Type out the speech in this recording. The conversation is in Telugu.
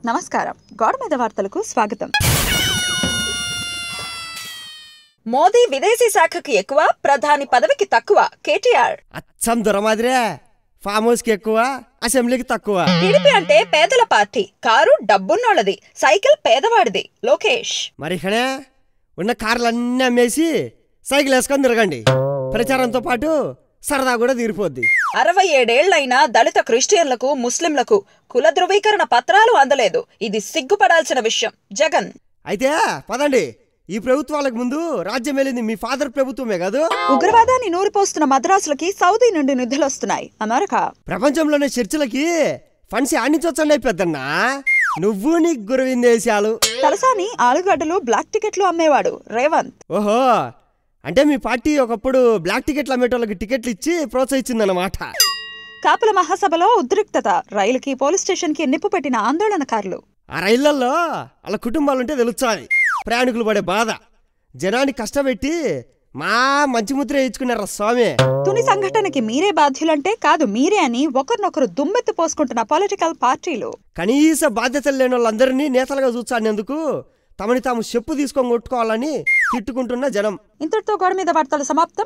నమస్కారం. గోడ మీద వార్తలకు స్వాగతం. మోదీ విదేశీ శాఖకి ఎక్కువ, ప్రధాని పదవికి తక్కువ. కేటీఆర్ అచ్చం దొరమాదిరే. ఫామ్ హౌస్ కి ఎక్కువ, అసెంబ్లీకి తక్కువ. టీడీపీ అంటే పేదల పార్టీ, కారు డబ్బున్నోళ్ళది, సైకిల్ పేదవాడిది. లోకేష్ మరి ఇక్కడే ఉన్న కార్లన్నీ అమ్మేసి సైకిల్ వేసుకొని తిరగండి. ప్రచారంతో పాటు సరదా కూడా తీరిపోద్ది. 67 ఏళ్లైనా దళిత క్రిస్టియన్లకు, ముస్లింలకు కుల ధృవీకరణ పత్రాలు అందలేదు. ఇది సిగ్గుపడాల్సిన విషయం. జగన్ అయితే పదండి, ఈ ప్రభుత్వాలకు ముందు రాజ్యం వెళ్ళింది మీ ఫాదర్ ప్రభుత్వమే కాదు. ఉగ్రవాదాన్ని నూరిపోస్తున్న మద్రాసులకి సౌదీ నుండి నిధులొస్తున్నాయి. అమెరికా ప్రపంచంలోనే చర్చిలకి ఫండ్స్ ఆడించొచ్చండి పెద్దన్నా. నువ్వు నీ గురువిందేశాలు. తలసాని ఆలుగడ్డలు, బ్లాక్ టికెట్లు అమ్మేవాడు రేవంత్. ఓహో, అంటే మీ పార్టీ ఒకప్పుడు బ్లాక్ టికెట్లు అమ్మేటోళ్ళకి టికెట్లు ఇచ్చి ప్రోత్సహించిందన్నమాట. కాపుల మహాసభలో ఉద్రిక్తత. రైలుకి, పోలీస్ స్టేషన్ కి నిప్పు పెట్టిన ఆందోళనకారులు. ఆ రైళ్లల్లో వాళ్ళ కుటుంబాలుంటే తెలుస్తాయి ప్రయాణికులు పడే బాధ. జనాన్ని కష్టపెట్టి మా మంచి ముద్ర వేయించుకున్నారా స్వామి. తుని సంఘటనకి మీరే బాధ్యులంటే కాదు మీరే అని ఒకరినొకరు దుమ్మెత్తి పోసుకుంటున్న పొలిటికల్ పార్టీలు. కనీస బాధ్యతలు లేని వాళ్ళందరినీ నేతలుగా చూచానేందుకు తమని తాము చెప్పు తీసుకొని కొట్టుకోవాలని తిట్టుకుంటున్న జనం. ఇంతటితో గోడ మీద వార్తలు సమాప్తం.